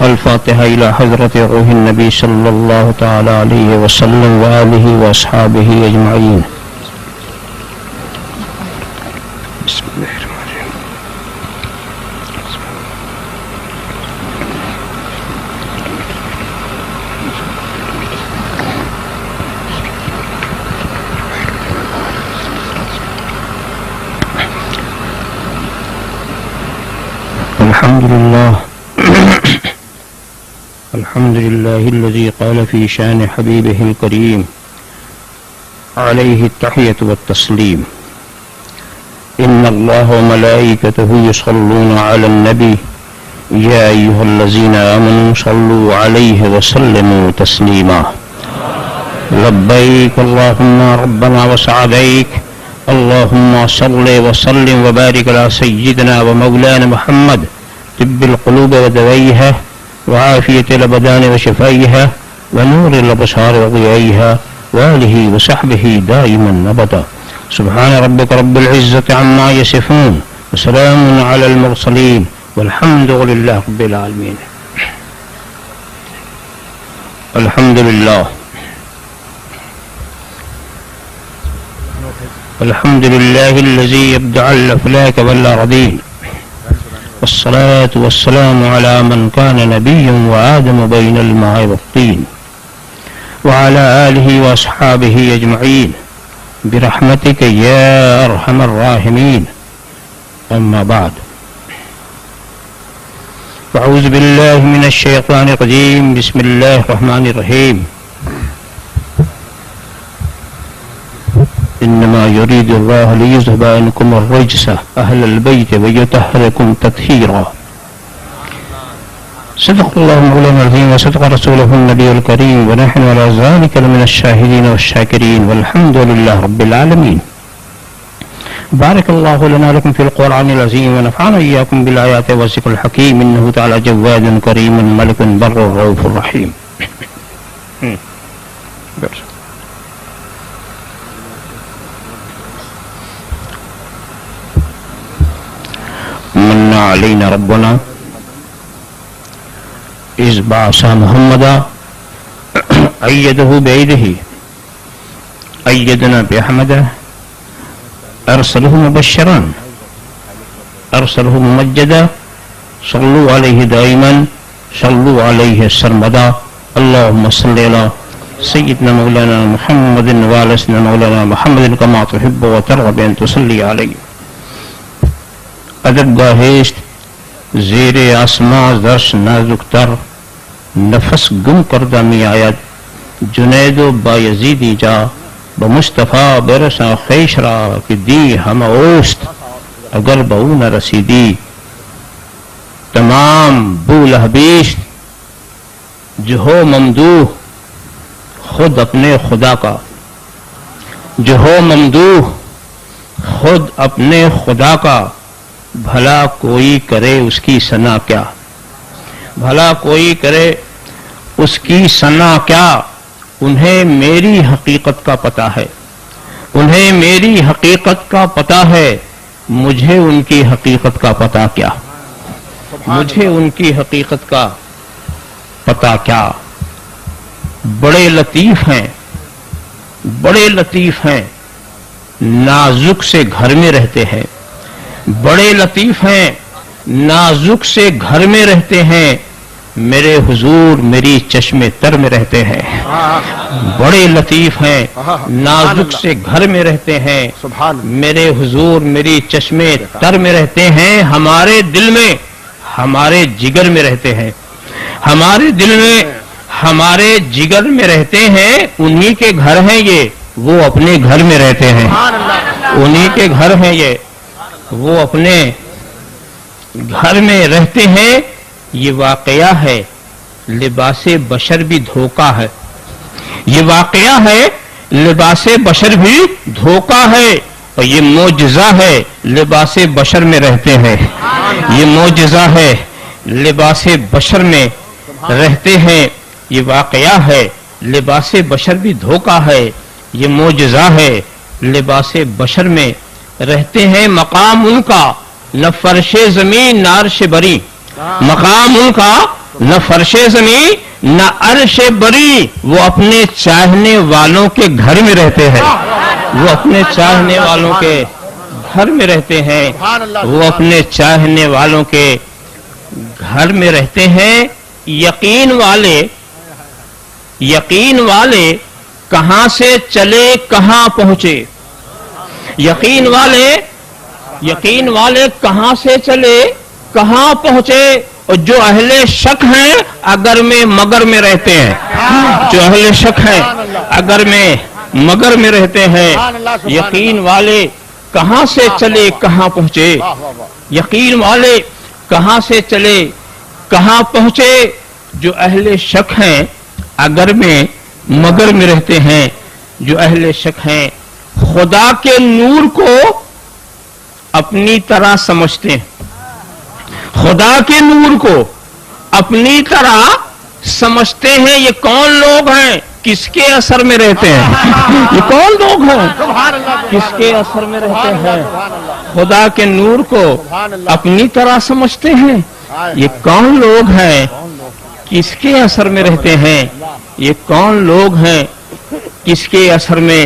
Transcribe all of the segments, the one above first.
الفاتحة إلى حضرة روح النبي صلى الله تعالى عليه وسلم وآله وأصحابه أجمعين. بسم الله الرحمن الرحيم. الحمد لله الحمد لله الذي قال في شان حبيبه الكريم عليه التحية والتسليم إن الله وملائكته يصلون على النبي يا أيها الذين آمنوا صلوا عليه وسلموا تسليما لبيك اللهم ربنا وسعديك اللهم صل وسلم وبارك على سيدنا ومولانا محمد طب القلوب ودوائها وعافية الأبدان وشفائها ونور الأبصار وضيائها وآله وصحبه دائما أبدا سبحان ربك رب العزة عما يصفون وسلام على المرسلين والحمد لله رب العالمين. الحمد لله الحمد لله الذي يبدع الأفلاك والأرضين والصلاة والسلام على من كان نبيا وآدم بين الماء والطين وعلى آله وأصحابه أجمعين برحمتك يا أرحم الراحمين. أما بعد أعوذ بالله من الشيطان الرجيم بسم الله الرحمن الرحيم. إنما يريد الله ليذهب عنكم الرجس أهل البيت ويطهركم تطهيرا. صدق الله مولانا العظيم وصدق رسوله النبي الكريم ونحن على ذلك لمن الشاهدين والشاكرين والحمد لله رب العالمين. بارك الله لنا لكم في القرآن العظيم ونفعنا إياكم بالآيات والذكر الحكيم إنه تعالى جواد كريم ملك بر رؤوف رحيم. من علينا ربنا إذ بعث محمدا أيده بيده أيدنا بأحمده أرسله مبشرا أرسله ممجدا صلوا عليه دائما صلوا عليه سرمدا اللهم صل على سيدنا مولانا محمد وعلى سيدنا مولانا محمد كما تحب وترغب أن تصلي عليه. ادب گاہشت زیر آسماں درش نازک تر نفس گم کردہ می آید جنید و بایزیدی جا بمصطفیٰ برسا خیش را کہ دی ہم اوست اگر بہو نہ رسیدی تمام بو لہبیشت جو ہو ممدوح خود اپنے خدا کا جو ہو ممدوح خود اپنے خدا کا بھلا کوئی کرے اس کی ثنا کیا بھلا کوئی کرے اس کی ثنا کیا انہیں میری حقیقت کا پتہ ہے انہیں میری حقیقت کا پتہ ہے مجھے ان کی حقیقت کا پتہ کیا مجھے ان کی حقیقت کا پتہ کیا. بڑے لطیف ہیں نازک سے گھر میں رہتے ہیں بڑے لطیف ہیں نازک سے گھر میں رہتے ہیں میرے حضور میری چشمے تر میں رہتے ہیں. بڑے لطیف ہیں نازک سے گھر میں رہتے ہیں میرے حضور میری چشمے تر میں رہتے ہیں. ہمارے دل میں ہمارے جگر میں رہتے ہیں ہمارے دل میں ہمارے جگر میں رہتے ہیں. انہی کے گھر ہیں یہ وہ اپنے گھر میں رہتے ہیں انہی کے گھر ہیں یہ وہ اپنے گھر میں رہتے ہیں. یہ واقعہ ہے لباس بشر بھی دھوکہ ہے یہ واقعہ ہے لباس بشر بھی دھوکہ ہے اور یہ معجزہ ہے لباس بشر میں رہتے ہیں یہ معجزہ ہے لباس بشر میں رہتے ہیں. یہ واقعہ ہے لباس بشر بھی دھوکہ ہے، یہ معجزہ ہے، لباس بشر میں رہتے ہیں، مقام ان کا نہ فرش زمین نہ عرش بری، مقام ان کا نہ فرش زمین نہ عرش بری، وہ اپنے چاہنے والوں کے گھر میں رہتے ہیں، وہ اپنے چاہنے والوں کے گھر میں رہتے ہیں، وہ اپنے چاہنے والوں کے گھر میں رہتے ہیں۔ یقین والے کہاں سے چلے کہاں پہنچے، یقین والے کہاں سے چلے کہاں پہنچے، اور جو اہل شک ہیں اگر میں مگر میں رہتے ہیں، جو اہل شک ہیں اگر میں مگر میں رہتے ہیں، یقین والے کہاں سے چلے کہاں پہنچے، یقین والے کہاں سے چلے کہاں پہنچے، جو اہل شک ہیں اگر میں مگر میں رہتے ہیں، جو اہل شک ہیں خدا کے نور کو اپنی طرح سمجھتے ہیں، خدا کے نور کو اپنی طرح سمجھتے ہیں۔ یہ کون لوگ ہیں، کس کے اثر میں رہتے ہیں، یہ کون لوگ ہیں کس کے اثر میں رہتے ہیں، خدا کے نور کو اپنی طرح سمجھتے ہیں۔ یہ کون لوگ ہیں کس کے اثر میں رہتے ہیں، یہ کون لوگ ہیں کس کے اثر میں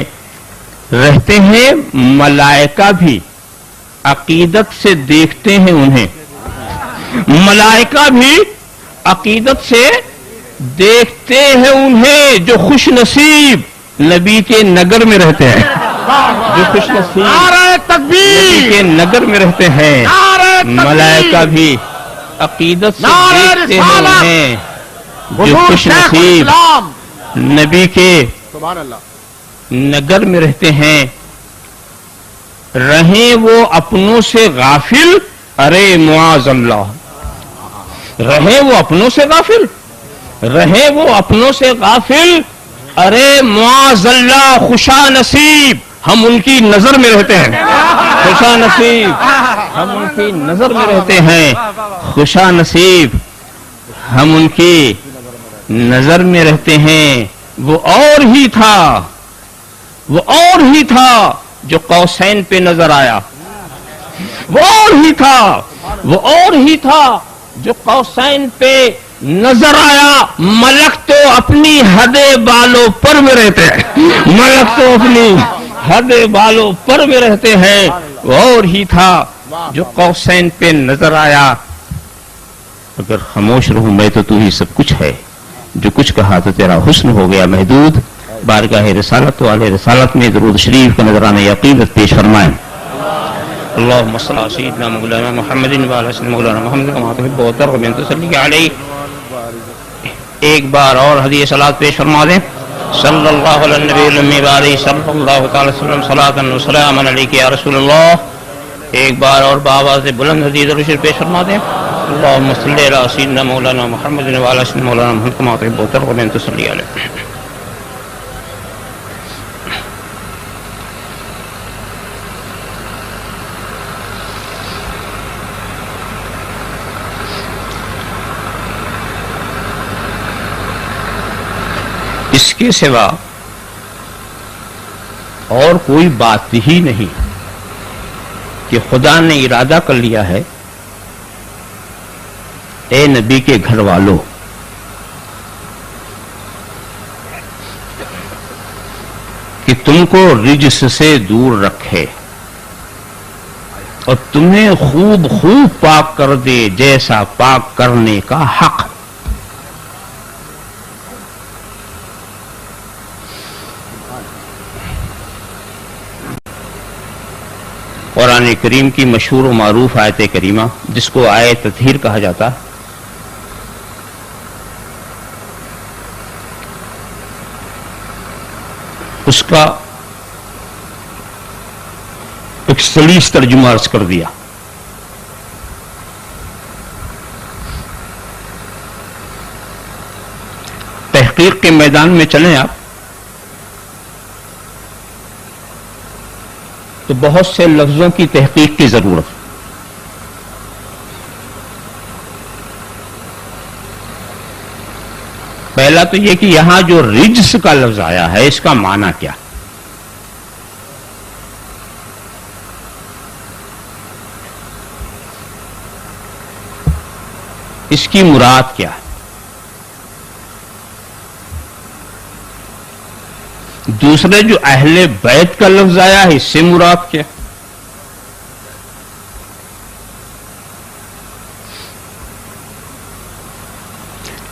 رہتے ہیں۔ ملائکہ بھی عقیدت سے دیکھتے ہیں انہیں، ملائکہ بھی عقیدت سے دیکھتے ہیں انہیں، جو خوش نصیب نبی کے نگر میں رہتے ہیں، جو خوش نصیب نبی کے نگر میں رہتے ہیں، ملائکہ بھی عقیدت سے دیکھتے ہیں انہیں، جو خوش نصیب نبی کے نگر میں رہتے ہیں۔ رہیں وہ اپنوں سے غافل، ارے معاذ اللہ، رہیں وہ اپنوں سے غافل، رہیں وہ اپنوں سے غافل، ارے معاذ اللہ، خوشا نصیب ہم ان کی نظر میں رہتے ہیں، خوشا نصیب ہم ان کی نظر میں رہتے ہیں، خوشا نصیب ہم ان کی نظر میں رہتے ہیں۔ وہ اور ہی تھا، وہ اور ہی تھا جو قوسین پہ نظر آیا، وہ اور ہی تھا، وہ اور ہی تھا جو قوسین پہ نظر آیا۔ ملک تو اپنی حد بالوں پر میں رہتے ہیں، ملک تو اپنی حد بالوں پر میں رہتے ہیں، وہ اور ہی تھا جو قوسین پہ نظر آیا۔ اگر خاموش رہوں میں تو ہی سب کچھ ہے، جو کچھ کہا تو تیرا حسن ہو گیا محدود۔ بارگاہ رسالت والے رسالت میں درود شریف کا نذرانہ عقیدت پیش فرمائیں۔ اللہم صلی علی سیدنا مولانا محمد وعلی سیدنا مولانا محمد کما تحب و ترغب ان تصلی علیہ۔ ایک بار اور ہدیہ صلاۃ پیش فرما دیں۔ صلی اللہ علی النبی الامی وعلی صلی اللہ تعالی وسلم صلاۃ و سلام علیک یا رسول اللہ۔ ایک بار اور بآواز بلند ہدیہ درود شریف پیش فرما دیں۔ اللہم صلی علی سیدنا مولانا محمد وعلی سیدنا مولانا محمد کما تحب و ترغب ان تصلی علیہ۔ اس کے سوا اور کوئی بات ہی نہیں کہ خدا نے ارادہ کر لیا ہے، اے نبی کے گھر والوں، کہ تم کو رجس سے دور رکھے اور تمہیں خوب خوب پاک کر دے جیسا پاک کرنے کا حق۔ قرآن کریم کی مشہور و معروف آیت کریمہ جس کو آیت تطہیر کہا جاتا، اس کا ایک سلیس ترجمہ عرض کر دیا۔ تحقیق کے میدان میں چلیں آپ تو بہت سے لفظوں کی تحقیق کی ضرورت۔ پہلا تو یہ کہ یہاں جو رجس کا لفظ آیا ہے اس کا معنی کیا؟ اس کی مراد کیا ہے؟ دوسرے جو اہل بیت کا لفظ آیا ہے اس سے مراد کیا؟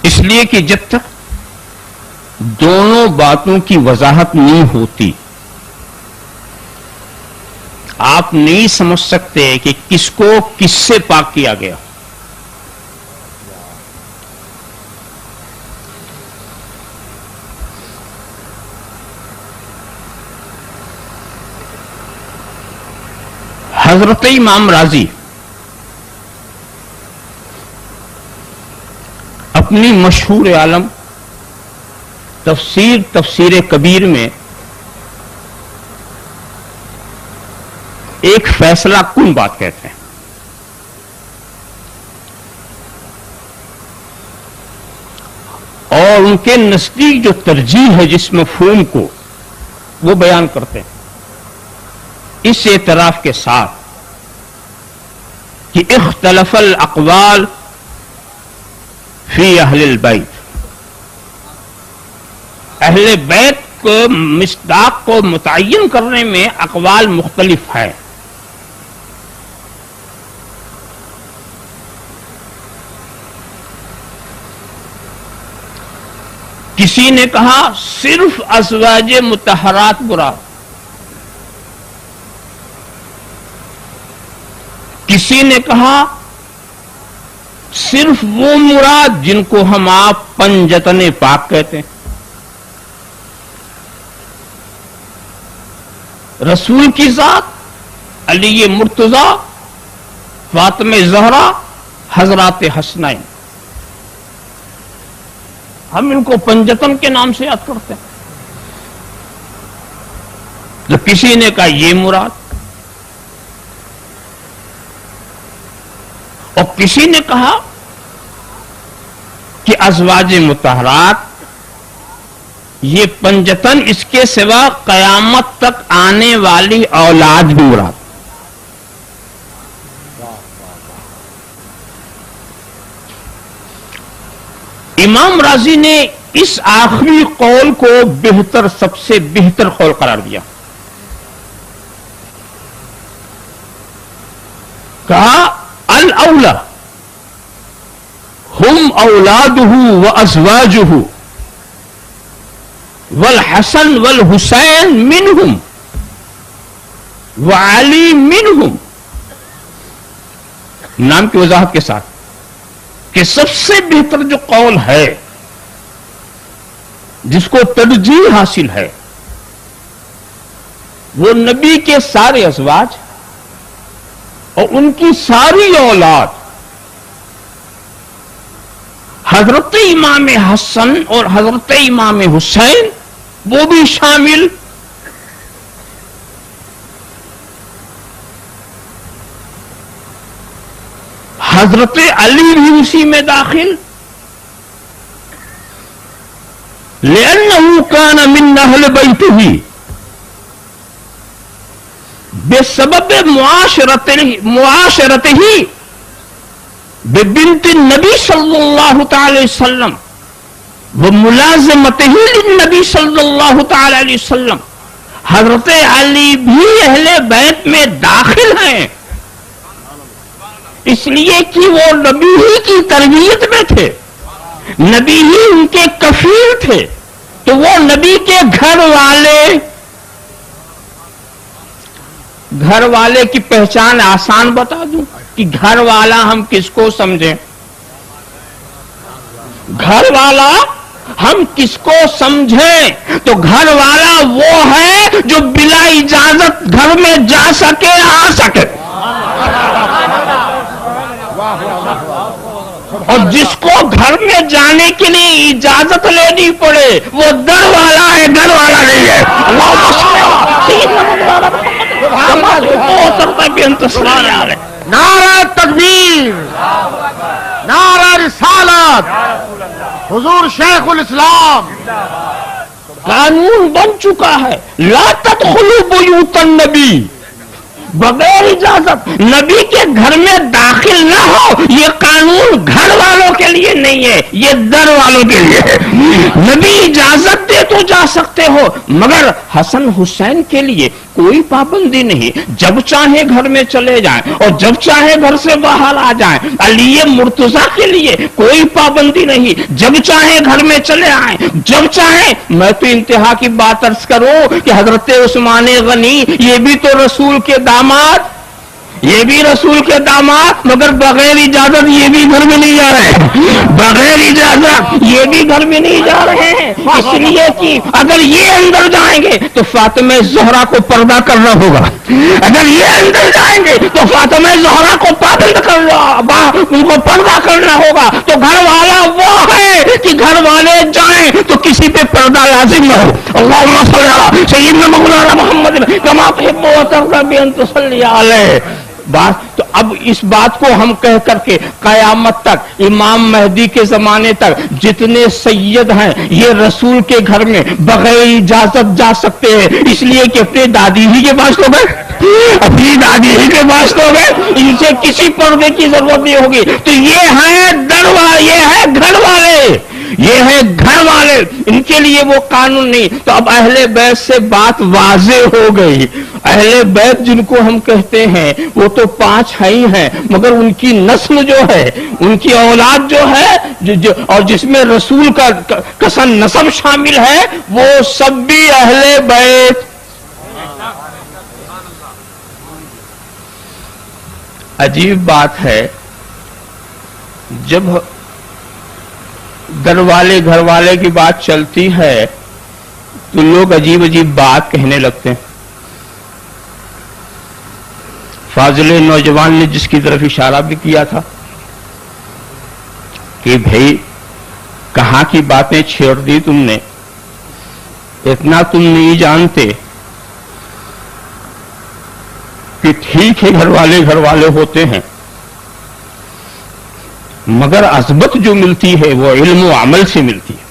اس لیے کہ جب تک دونوں باتوں کی وضاحت نہیں ہوتی آپ نہیں سمجھ سکتے کہ کس کو کس سے پاک کیا گیا. حضرت امام راضی اپنی مشہور عالم تفسیر کبیر میں ایک فیصلہ کن بات کہتے ہیں. اور ان کے نزدیک جو ترجیح ہے جس مفہوم کو وہ بیان کرتے ہیں اس اعتراف کے ساتھ کہ اختلف الاقوال فی اہل البیت، اہل بیت کو مصداق کو متعین کرنے میں اقوال مختلف ہے. کسی نے کہا صرف ازواج مطہرات مراد، کسی نے کہا صرف وہ مراد جن کو ہم آپ پنجتن پاک کہتے ہیں. رسول کی ذات، علی مرتضی، فاطمہ زہرا، حضرات حسنین، ہم ان کو پنجتن کے نام سے یاد کرتے ہیں. تو کسی نے کہا یہ مراد، اور کسی نے کہا کہ ازواج مطہرات یہ پنجتن، اس کے سوا قیامت تک آنے والی اولاد بھی مراد. امام راضی نے اس آخری قول کو بہتر، سب سے بہتر قول قرار دیا. کہا الاولی ہم اولادہ وازواجہ والحسن والحسین منہم وعلی منہم، نام کی وضاحت کے ساتھ کہ سب سے بہتر جو قول ہے جس کو ترجیح حاصل ہے وہ نبی کے سارے ازواج اور ان کی ساری اولاد، حضرت امام حسن اور حضرت امام حسین وہ بھی شامل، حضرت علی بھی اسی میں داخل، لأنه كان من اہل بیتہ بسبب معاشرتہ ببنت النبی صلی اللہ تعالی وسلم وملازمتہ للنبی صلی اللہ تعالی علیہ وسلم. حضرت علی بھی اہل بیت میں داخل ہیں اس لیے کہ وہ نبی ہی کی تربیت میں تھے، نبی ہی ان کے کفیل تھے، تو وہ نبی کے گھر والے کی پہچان آسان بتا دوں کہ گھر والا ہم کس کو سمجھیں؟ گھر والا ہم کس کو سمجھیں تو گھر والا وہ ہے جو بلا اجازت گھر میں جا سکے، آ سکے، اور جس کو گھر میں جانے کے لیے اجازت لینی پڑے وہ در والا ہے، گھر والا نہیں ہے. نعرہ تکبیر، نعرہ رسالت، حضور شیخ الاسلام قانون بن چکا ہے، لا تدخلوا بیوت النبی، بغیر اجازت نبی کے گھر میں داخل نہ ہو، یہ قانون گھر والوں کے لیے نہیں ہے، یہ در والوں کے لیے ہے۔ نبی اجازت دے تو جا سکتے ہو، مگر حسن حسین کے لیے کوئی پابندی نہیں، جب چاہے گھر میں چلے جائیں اور جب چاہے گھر سے باہر آ جائیں۔ علی مرتضیٰ کے لیے کوئی پابندی نہیں، جب چاہے گھر میں چلے آئیں، جب چاہے۔ میں تو انتہا کی بات عرض کروں کہ حضرت عثمان غنی یہ بھی تو رسول کے داماد، یہ بھی رسول کے داماد، مگر بغیر اجازت یہ بھی گھر میں نہیں جا رہے ہیں، بغیر اجازت یہ بھی گھر میں نہیں جا رہے ہیں، اس لیے کہ اگر یہ اندر جائیں گے تو فاطمہ زہرا کو پردہ کرنا ہوگا، اگر یہ اندر جائیں گے تو فاطمہ زہرا کو پابند کرنا، ان کو پردہ کرنا ہوگا۔ تو گھر والا وہ ہے کہ گھر والے جائیں تو کسی پہ پردہ لازم نہ ہو۔ اللہم صلی علی سیدنا مولانا محمد کما تحب و ترضى ان تصلی علیہ۔ بات تو اب اس بات کو ہم کہہ کر کے قیامت تک، امام مہدی کے زمانے تک جتنے سید ہیں یہ رسول کے گھر میں بغیر اجازت جا سکتے ہیں، اس لیے کہ اپنے دادی ہی کے پاس تو گئے، اپنی دادی ہی کے پاس تو گئے، ان سے کسی پردے کی ضرورت نہیں ہوگی۔ تو یہ ہے در والے، یہ ہے گھر والے، یہ ہے گھر والے، ان کے لیے وہ قانون نہیں۔ تو اب اہل بیت سے بات واضح ہو گئی۔ اہل بیت جن کو ہم کہتے ہیں وہ تو 5 ہی ہیں، مگر ان کی نسل جو ہے، ان کی اولاد جو ہے اور جس میں رسول کا کسن نسب شامل ہے، وہ سب بھی اہل بیت۔ عجیب بات ہے، جب گھر والے کی بات چلتی ہے تو لوگ عجیب عجیب بات کہنے لگتے ہیں۔ فاضل نوجوان نے جس کی طرف اشارہ بھی کیا تھا کہ بھئی کہاں کی باتیں چھیڑ دی تم نے، اتنا تم نہیں جانتے کہ ٹھیک ہے گھر والے ہوتے ہیں، مگر عظمت جو ملتی ہے وہ علم و عمل سے ملتی ہے،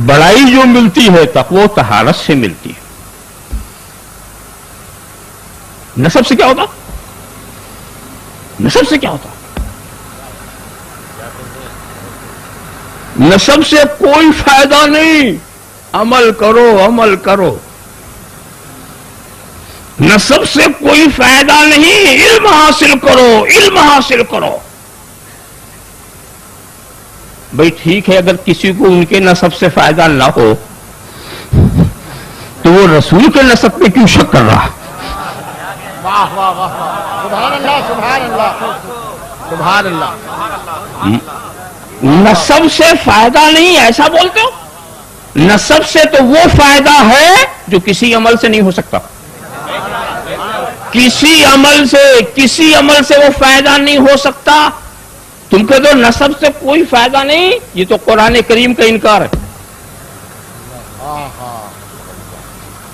بڑائی جو ملتی ہے تقوی و طہارت سے ملتی ہے۔ نسب سے کیا ہوتا؟ نسب سے کیا ہوتا؟ نسب سے کوئی فائدہ نہیں، عمل کرو عمل کرو، نسب سے کوئی فائدہ نہیں، علم حاصل کرو علم حاصل کرو۔ بھئی ٹھیک ہے، اگر کسی کو ان کے نسب سے فائدہ نہ ہو تو وہ رسول کے نسب پہ کیوں شک کر رہا؟ واہ واہ واہ، سبحان اللہ سبحان اللہ سبحان اللہ۔ نسب سے فائدہ نہیں ایسا بولتے ہو؟ نسب سے تو وہ فائدہ ہے جو کسی عمل سے نہیں ہو سکتا، کسی عمل سے وہ فائدہ نہیں ہو سکتا۔ تم کہتے ہو نسب سے کوئی فائدہ نہیں، یہ تو قرآن کریم کا انکار ہے،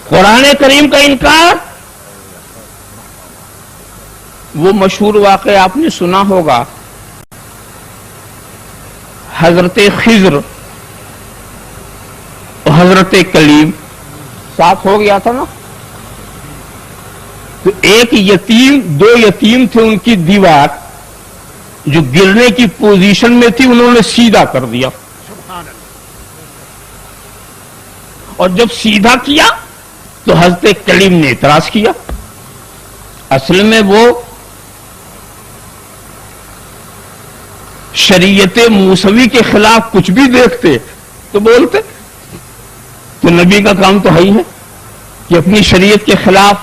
قرآن کریم کا انکار۔ وہ مشہور واقعہ آپ نے سنا ہوگا، حضرت خضر اور حضرت کلیم ساتھ ہو گیا تھا نا، تو ایک یتیم، 2 یتیم تھے، ان کی دیوار جو گرنے کی پوزیشن میں تھی انہوں نے سیدھا کر دیا، اور جب سیدھا کیا تو حضرت کلیم نے اعتراض کیا۔ اصل میں وہ شریعت موسوی کے خلاف کچھ بھی دیکھتے تو بولتے، تو نبی کا کام تو ہے ہی ہے کہ اپنی شریعت کے خلاف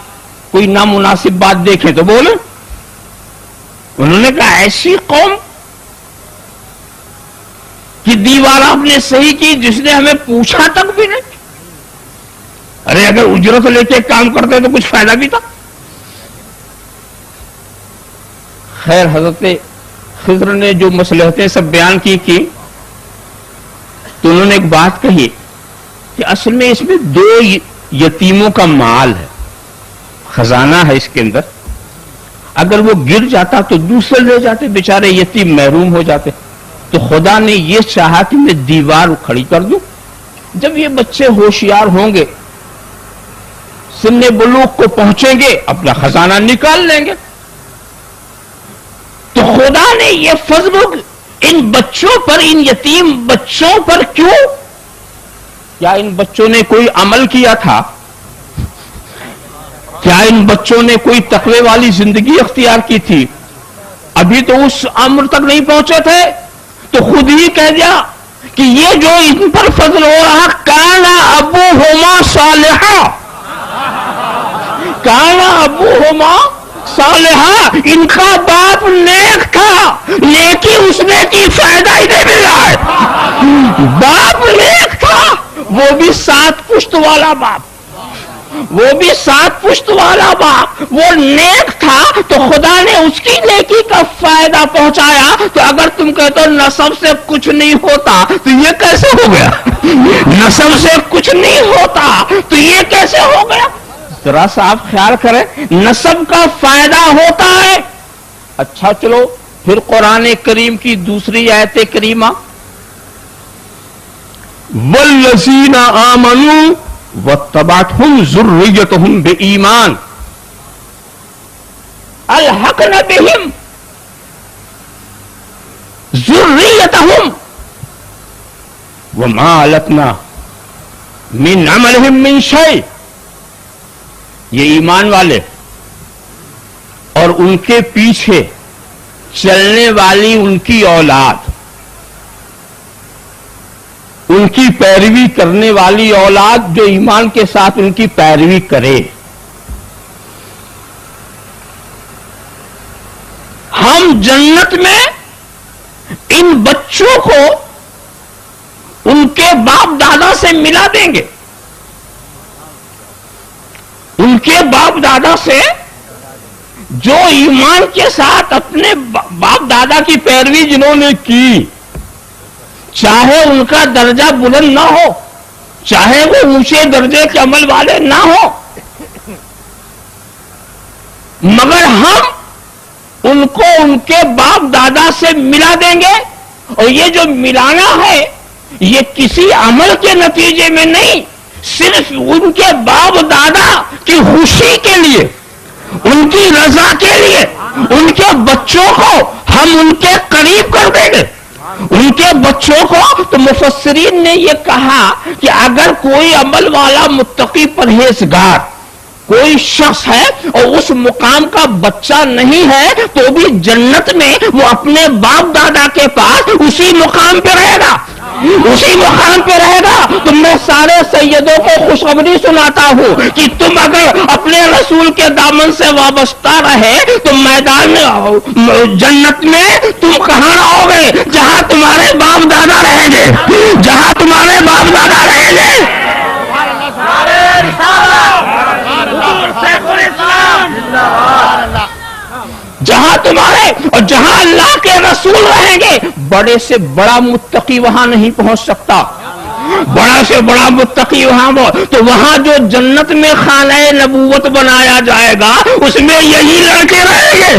کوئی نامناسب بات دیکھیں تو بولے۔ انہوں نے کہا ایسی قوم کی دیوار آپ نے صحیح کی جس نے ہمیں پوچھا تک بھی نہیں۔ ارے اگر اجرت لے کے کام کرتے تو کچھ فائدہ بھی تھا۔ خیر حضرت خضر نے جو مصلحتیں سب بیان کی تو انہوں نے ایک بات کہی کہ اصل میں اس میں 2 یتیموں کا مال ہے، خزانہ ہے اس کے اندر، اگر وہ گر جاتا تو دوسرے لے جاتے، بیچارے یتیم محروم ہو جاتے. تو خدا نے یہ چاہا کہ میں دیوار کھڑی کر دوں. جب یہ بچے ہوشیار ہوں گے، سن بلوغ کو پہنچیں گے، اپنا خزانہ نکال لیں گے. تو خدا نے یہ فضل ان بچوں پر، ان یتیم بچوں پر کیوں؟ کیا ان بچوں نے کوئی عمل کیا تھا؟ کیا ان بچوں نے کوئی تقوی والی زندگی اختیار کی تھی؟ ابھی تو اس عمر تک نہیں پہنچے تھے. تو خود ہی کہہ دیا کہ یہ جو ان پر فضل ہو رہا، کانا ابوہما صالحا، کانا ابوہما صالحا، ان کا باپ نیک تھا، نیکی اس نے کی، فائدہ ہی نہیں ملا ہے. باپ نیک تھا، وہ بھی 7 پشت والا باپ، وہ بھی 7 پشت والا باپ، وہ نیک تھا تو خدا نے اس کی نیکی کا فائدہ پہنچایا. تو اگر تم کہتے ہو نسب سے کچھ نہیں ہوتا تو یہ کیسے ہو گیا؟ نسب سے کچھ نہیں ہوتا تو یہ کیسے ہو گیا؟ ذرا سا آپ خیال کریں، نسب کا فائدہ ہوتا ہے. اچھا چلو پھر قرآن کریم کی دوسری آیت کریمہ، والذین آمنوا واتبعتهم ذریتهم بإیمان الحقنا بهم ذریتهم وما علتنا من عملهم من شیء. یہ ایمان والے اور ان کے پیچھے چلنے والی ان کی اولاد، ان کی پیروی کرنے والی اولاد جو ایمان کے ساتھ ان کی پیروی کرے، ہم جنت میں ان بچوں کو ان کے باپ دادا سے ملا دیں گے. ان کے باپ دادا سے جو ایمان کے ساتھ اپنے باپ دادا کی پیروی جنہوں نے کی، چاہے ان کا درجہ بلند نہ ہو، چاہے وہ اونچے درجے کے عمل والے نہ ہو، مگر ہم ان کو ان کے باپ دادا سے ملا دیں گے. اور یہ جو ملانا ہے یہ کسی عمل کے نتیجے میں نہیں، صرف ان کے باپ دادا کی خوشی کے لیے، ان کی رضا کے لیے ان کے بچوں کو ہم ان کے قریب کر دیں گے. ان کے بچوں کو تو مفسرین نے یہ کہا کہ اگر کوئی عمل والا متقی پرہیزگار کوئی شخص ہے اور اس مقام کا بچہ نہیں ہے تو بھی جنت میں وہ اپنے باپ دادا کے پاس اسی مقام پہ رہے گا، اسی مقام پہ رہے گا. تو میں سارے سیدوں کو خوشخبری سناتا ہوں کہ تم اگر اپنے رسول کے دامن سے وابستہ رہے تو میدان جنت میں تم کہاں رہو گے؟ جہاں تمہارے باپ دادا رہیں گے، جہاں تمہارے باپ دادا رہیں گے. جہاں تمہارے اور جہاں اللہ کے رسول رہیں گے، بڑے سے بڑا متقی وہاں نہیں پہنچ سکتا. بڑا سے بڑا متقی وہاں تو وہاں جو جنت میں خانہ نبوت بنایا جائے گا اس میں یہی لڑکے رہیں گے،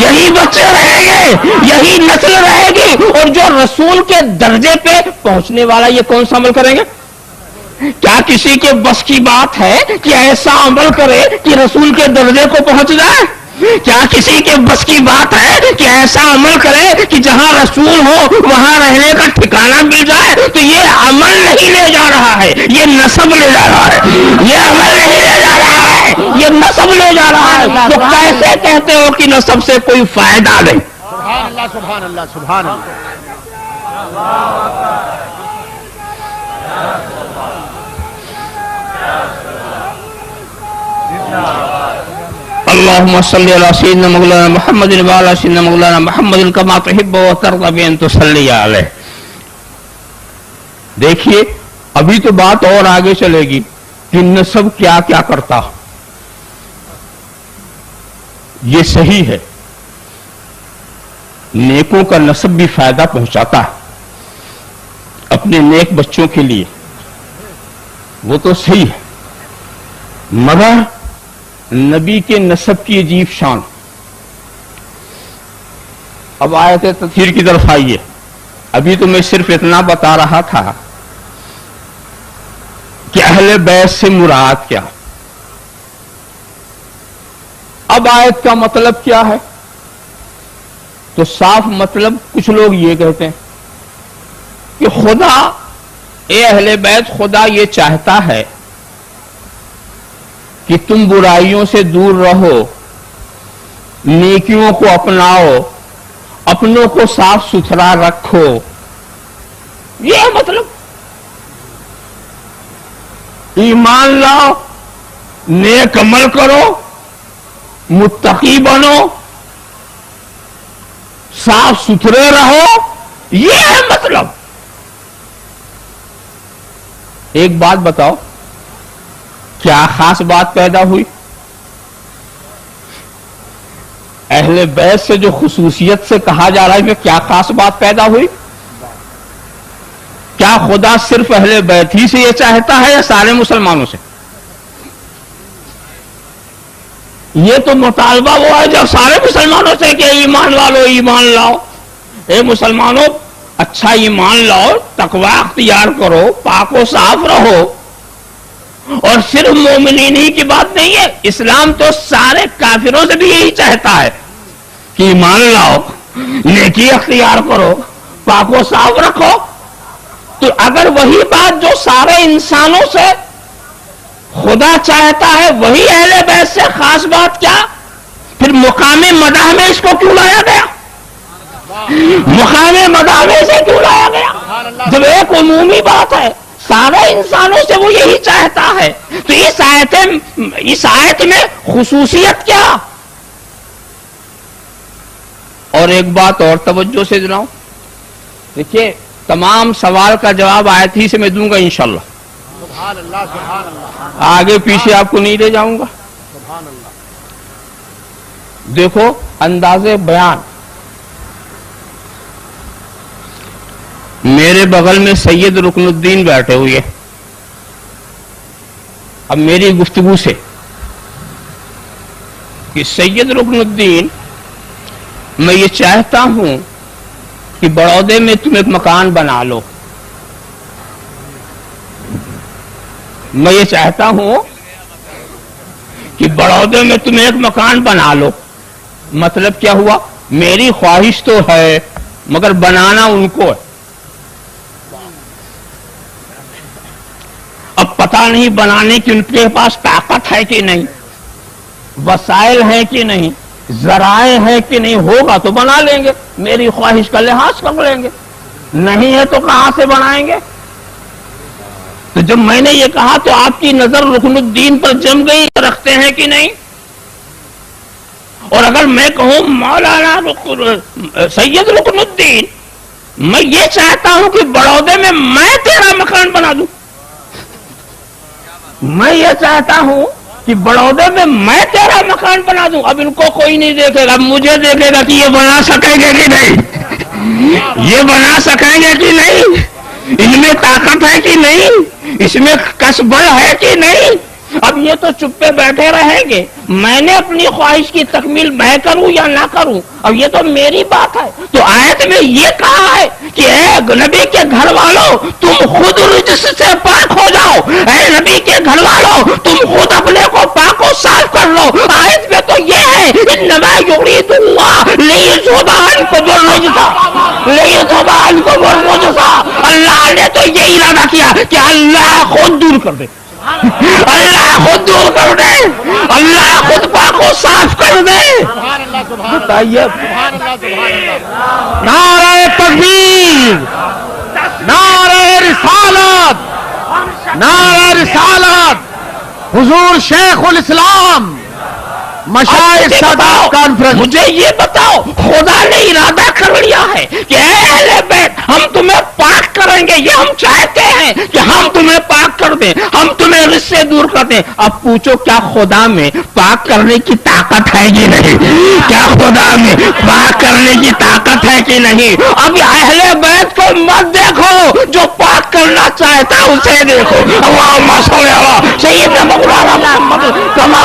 یہی بچے رہیں گے، یہی نسل رہے گی. اور جو رسول کے درجے پہ پہنچنے والا یہ کون سا عمل کریں گے؟ کیا کسی کے بس کی بات ہے کہ ایسا عمل کرے کہ رسول کے درجے کو پہنچ جائے؟ کیا کسی کے بس کی بات ہے کہ ایسا عمل کرے کہ جہاں رسول ہو وہاں رہنے کا ٹھکانہ مل جائے؟ تو یہ عمل نہیں لے جا رہا ہے، یہ نسب لے جا رہا ہے. یہ عمل نہیں لے جا رہا ہے، یہ نسب لے جا رہا ہے. تو کیسے کہتے ہو کہ نسب سے کوئی فائدہ نہیں؟ سبحان اللہ سبحان اللہ سبحان اللہ. اللهم صل على سيدنا مولانا محمد وعلى سيدنا مولانا محمد كما تحب وترضى بأن تصلي عليه. دیکھیے ابھی تو بات اور آگے چلے گی کہ نسب کیا کیا کرتا. یہ صحیح ہے، نیکوں کا نسب بھی فائدہ پہنچاتا ہے اپنے نیک بچوں کے لیے، وہ تو صحیح ہے. مگر نبی کے نسب کی عجیب شان. اب آیت تطہیر کی طرف آئیے. ابھی تو میں صرف اتنا بتا رہا تھا کہ اہل بیت سے مراد کیا. اب آیت کا مطلب کیا ہے؟ تو صاف مطلب کچھ لوگ یہ کہتے ہیں کہ خدا، اے اہل بیت، خدا یہ چاہتا ہے کہ تم برائیوں سے دور رہو، نیکیوں کو اپناؤ، اپنوں کو صاف ستھرا رکھو. یہ مطلب ایمان لاؤ، نیک عمل کرو، متقی بنو، صاف ستھرے رہو، یہ ہے مطلب. ایک بات بتاؤ، کیا خاص بات پیدا ہوئی؟ اہل بیت سے جو خصوصیت سے کہا جا رہا ہے کہ کیا خاص بات پیدا ہوئی؟ کیا خدا صرف اہل بیت ہی سے یہ چاہتا ہے یا سارے مسلمانوں سے؟ یہ تو مطالبہ وہ ہے جب سارے مسلمانوں سے کہ ایمان والو ایمان لاؤ. اے مسلمانوں، اچھا ایمان لاؤ، تقوی اختیار کرو، پاک و صاف رہو. اور صرف مومنین ہی کی بات نہیں ہے، اسلام تو سارے کافروں سے بھی یہی چاہتا ہے کہ ایمان لاؤ، نیکی اختیار کرو، پاک و صاف رکھو. تو اگر وہی بات جو سارے انسانوں سے خدا چاہتا ہے وہی اہل بیت سے خاص بات کیا؟ پھر مقام مدح میں اس کو کیوں لایا گیا؟ مقام مدح میں سے کیوں لایا گیا جب ایک عمومی بات ہے، سارے انسانوں سے وہ یہی چاہتا ہے؟ تو اس آیت میں خصوصیت کیا؟ اور ایک بات اور توجہ سے سناؤ، دیکھیے تمام سوال کا جواب آیت ہی سے میں دوں گا انشاءاللہ. سبحان اللہ، سبحان اللہ، آگے پیچھے آپ کو نہیں لے جاؤں گا. سبحان اللہ. دیکھو انداز بیان. میرے بغل میں سید رکن الدین بیٹھے ہوئے. اب میری گفتگو سے کہ سید رکن الدین، میں یہ چاہتا ہوں کہ بڑودے میں تم ایک مکان بنا لو. میں یہ چاہتا ہوں کہ بڑودے میں تم ایک مکان بنا لو. مطلب کیا ہوا؟ میری خواہش تو ہے مگر بنانا ان کو ہے. اب پتہ نہیں بنانے کی ان کے پاس طاقت ہے کہ نہیں، وسائل ہیں کہ نہیں، ذرائع ہیں کہ نہیں. ہوگا تو بنا لیں گے، میری خواہش کا لحاظ کر لیں گے. نہیں ہے تو کہاں سے بنائیں گے؟ تو جب میں نے یہ کہا تو آپ کی نظر رکن الدین پر جم گئی، رکھتے ہیں کہ نہیں؟ اور اگر میں کہوں مولانا سید رکن الدین، میں یہ چاہتا ہوں کہ بڑودے میں میں تیرا مکان بنا دوں، میں یہ چاہتا ہوں کہ بڑودے میں میں تیرا مکان بنا دوں. اب ان کو کوئی نہیں دیکھے گا، مجھے دیکھے گا کہ یہ بنا سکیں گے کہ نہیں، یہ بنا سکیں گے کہ نہیں، ان میں طاقت ہے کہ نہیں، اس میں کسب ہے کہ نہیں. اب یہ تو چپے بیٹھے رہیں گے، میں نے اپنی خواہش کی تکمیل میں کروں یا نہ کروں، اب یہ تو میری بات ہے. تو آیت میں یہ کہا ہے کہ اے نبی کے گھر والوں تم خود رجس سے پاک ہو جاؤ. اے نبی کے گھر والوں تم خود اپنے کو پاک و صاف کر لو. آیت میں تو یہ ہے انما یرید اللہ لیذھب عنکم الرجس. اللہ نے تو یہ ارادہ کیا کہ اللہ خود دور کر دے، اللہ خود دور کر دے، اللہ خود پاک و صاف کر دے. سبحان اللہ، سبحان اللہ، بتائیے، سبحان اللہ، سبحان اللہ. نعرہ تکبیر، نعرہ رسالت، نعرہ رسالت، حضور شیخ الاسلام، مشائخ سادات کانفرنس. مجھے یہ بتاؤ، خدا نے ارادہ کر لیا ہے کہ اے اہل بیت ہم تمہیں پاک کریں گے، یہ ہم چاہتے ہیں کہ ہم تمہیں پاک کر دیں، ہم تمہیں رزق سے دور کر دیں. اب پوچھو کیا خدا میں پاک کرنے کی طاقت ہے کہ نہیں؟ کیا خدا میں پاک کرنے کی طاقت ہے کہ نہیں؟ اب اہل بیت کو مت دیکھو، جو پاک کرنا چاہتا ہے اسے دیکھو. اللہم صل علی سیدنا مولانا محمد کما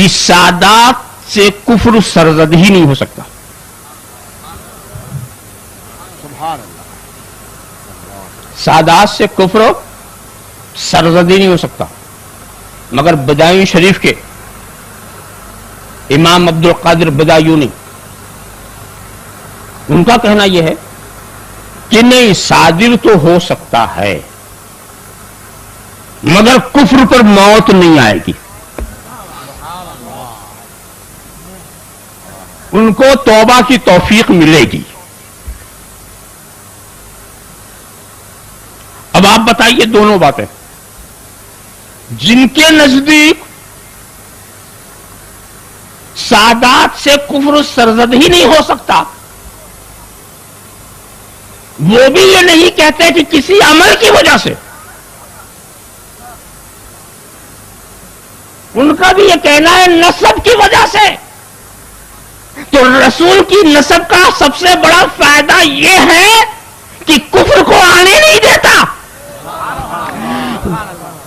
کہ سادات سے کفر سرزد ہی نہیں ہو سکتا. سبحان اللہ. سادات سے کفر سرزد ہی نہیں ہو سکتا. مگر بدایون شریف کے امام عبد القادر بدایونی ان کا کہنا یہ ہے کہ نہیں، صادر تو ہو سکتا ہے مگر کفر پر موت نہیں آئے گی. ان کو توبہ کی توفیق ملے گی. اب آپ بتائیے دونوں باتیں. جن کے نزدیک سادات سے کفر سرزد ہی نہیں ہو سکتا، وہ بھی یہ نہیں کہتے کہ کسی عمل کی وجہ سے. ان کا بھی یہ کہنا ہے نسب کی وجہ سے. تو رسول کی نسب کا سب سے بڑا فائدہ یہ ہے کہ کفر کو آنے نہیں دیتا،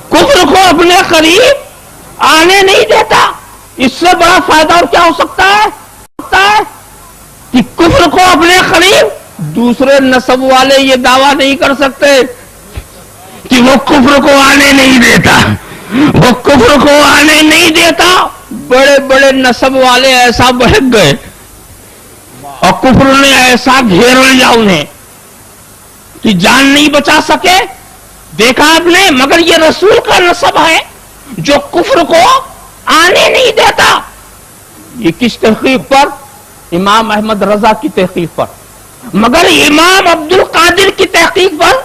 کفر کو اپنے قریب آنے نہیں دیتا. اس سے بڑا فائدہ اور کیا ہو سکتا ہے کہ کفر کو اپنے قریب، دوسرے نسب والے یہ دعویٰ نہیں کر سکتے کہ وہ کفر کو آنے نہیں دیتا، وہ کفر کو آنے نہیں دیتا. بڑے بڑے نسب والے ایسا بہک گئے اور کفر نے ایسا گھیر لیا انہیں کہ جان نہیں بچا سکے. دیکھا آپ نے، مگر یہ رسول کا نسب ہے جو کفر کو آنے نہیں دیتا. یہ کس تحقیق پر؟ امام احمد رضا کی تحقیق پر. مگر امام عبد القادر کی تحقیق پر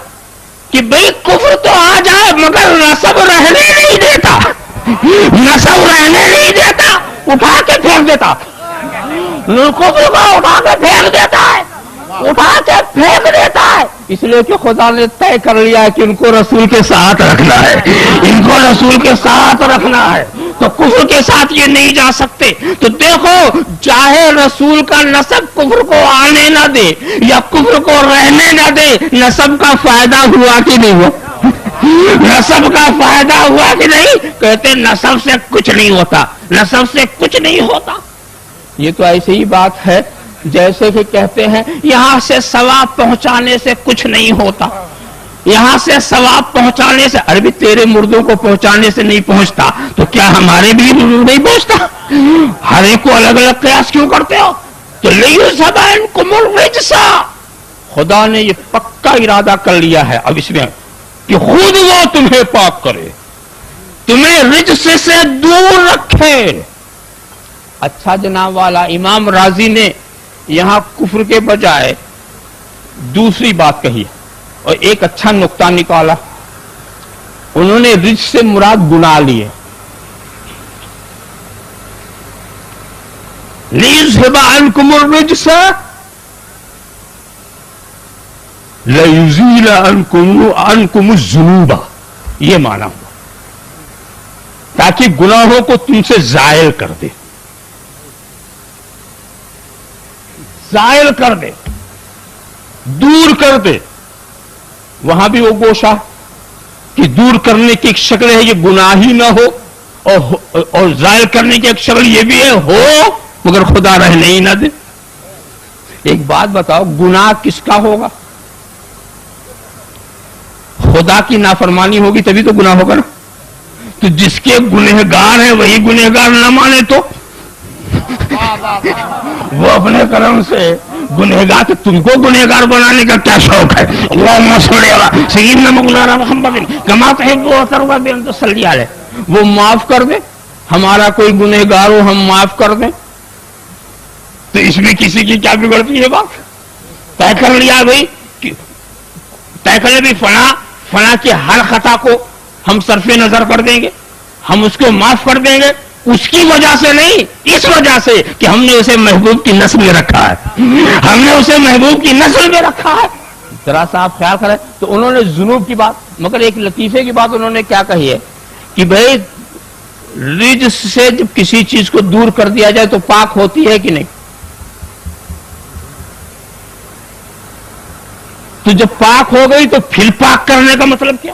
کہ بھئی کفر تو آ جائے مگر نسب رہنے نہیں دیتا، نسب رہنے نہیں دیتا، اٹھا کے پھینک دیتا. کفر کو اٹھا کے پھینک دیتا ہے، اٹھا کے پھینک دیتا ہے. اس لیے کہ خدا نے طے کر لیا ہے کہ ان کو رسول کے ساتھ رکھنا ہے، ان کو رسول کے ساتھ رکھنا ہے. تو کفر کے ساتھ یہ نہیں جا سکتے. تو دیکھو، چاہے رسول کا نسب کفر کو آنے نہ دے یا کفر کو رہنے نہ دے، نسب کا فائدہ ہوا کہ نہیں ہوا؟ نسب کا فائدہ ہوا کہ نہیں؟ کہتے نسب سے کچھ نہیں ہوتا، نسب سے کچھ نہیں ہوتا. یہ تو ایسی ہی بات ہے جیسے کہ کہتے ہیں یہاں سے ثواب پہنچانے سے کچھ نہیں ہوتا، یہاں سے ثواب پہنچانے سے، ارے بھی تیرے مردوں کو پہنچانے سے نہیں پہنچتا تو کیا ہمارے بھی نہیں پہنچتا؟ ہر ایک کو الگ الگ قیاس کیوں کرتے ہو؟ تو لِيُذْهِبَ الرِّجْسَ، خدا نے یہ پکا ارادہ کر لیا ہے اب اس میں کہ خود وہ تمہیں پاک کرے، تمہیں رجس سے دور رکھے. اچھا جناب والا، امام راضی نے یہاں کفر کے بجائے دوسری بات کہی اور ایک اچھا نقطہ نکالا. انہوں نے رجس سے مراد گناہ لیے. لِيُذْهِبَ عَنْكُمُ الرِّجْسَ لَيُزِيلَ عَنْكُمُ الذُّنُوبَ، یہ معنی ہوا تاکہ گناہوں کو تم سے زائل کر دے، زائل کر دے، دور کر دے. وہاں بھی وہ گوشہ کہ دور کرنے کی ایک شکل ہے یہ گناہ ہی نہ ہو، اور زائل کرنے کی ایک شکل یہ بھی ہے ہو مگر خدا رہنے ہی نہ دے. ایک بات بتاؤ، گناہ کس کا ہوگا؟ خدا کی نافرمانی ہوگی تبھی تو گناہ ہوگا نا. تو جس کے گنہگار ہیں وہی گنہگار نہ مانے تو وہ اپنے کرم سے گنہگار، تو تم کو گنہگار بنانے کا کیا شوق ہے؟ اللہم صلی علی سیدنا مولانا محمد کما تحب و ترضى بان تصلی علیہ. وہ معاف کر دے، ہمارا کوئی گنہگار ہو ہم معاف کر دیں تو اس میں کسی کی کیا بگڑتی ہے بات؟ طے کر لیا بھائی، طے کرے بھی فلاں کی ہر خطا کو ہم صرف نظر کر دیں گے، ہم اس کو معاف کر دیں گے، اس کی وجہ سے نہیں، اس وجہ سے کہ ہم نے اسے محبوب کی نسل میں رکھا ہے، ہم نے اسے محبوب کی نسل میں رکھا ہے. ذرا سا آپ خیال کریں. تو انہوں نے ذنوب کی بات، مگر ایک لطیفے کی بات انہوں نے کیا کہی ہے کہ بھئی رجس سے جب کسی چیز کو دور کر دیا جائے تو پاک ہوتی ہے کہ نہیں؟ تو جب پاک ہو گئی تو پھر پاک کرنے کا مطلب کیا؟